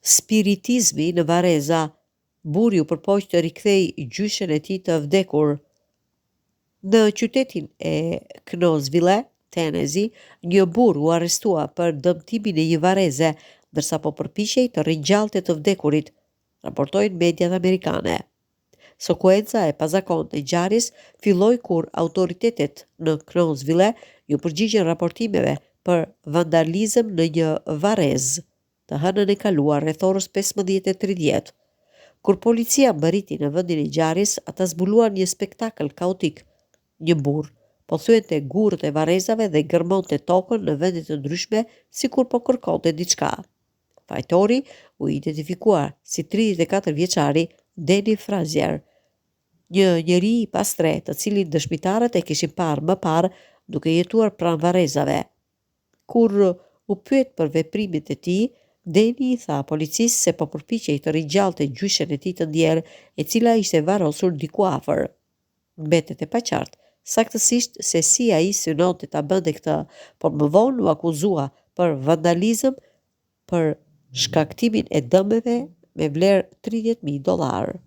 Spiritizmi në Vareza. Burri u përpoq të rikthej gjyshen e tij të vdekur. Në qytetin e Knoxville, Tennessee, një burr u arrestua për dëmtimin e një vareze, ndërsa po përpiqej të ringjallte të vdekurit, raportojnë mediat amerikane. Sekuenca e pazakontë e ngjarjes filloi kur autoritetet në Knoxville ju përgjigjen raportimeve për vandalizëm në një varez të hënën e kaluar rreth orës 15:30. Kur policia mbërriti në vendin e ngjarjes, ata zbuluan një spektakël kaotik. Një burr po thyente gurët e varrezave dhe gërmonte tokën në vende të ndryshme sikur po kërkonte diçka. Fajtori u identifikua si 34 vjeçari Danny Frazier, një njeri i pastre të cilin dëshmitarët e kishin parë më parë duke jetuar pranë varrezave. Kur u pyet për veprimet e tij, Danny i tha policisë se po përpiqej të ringjallte gjyshen e tij të ndjerë, e cila ishte varrosur diku afër. Mbetet e paqartë saktësisht se si ai synonte ta bënte këtë, por më vonë u akuzua për vandalizëm për shkaktimin e dëmeve me vlerë $30.000.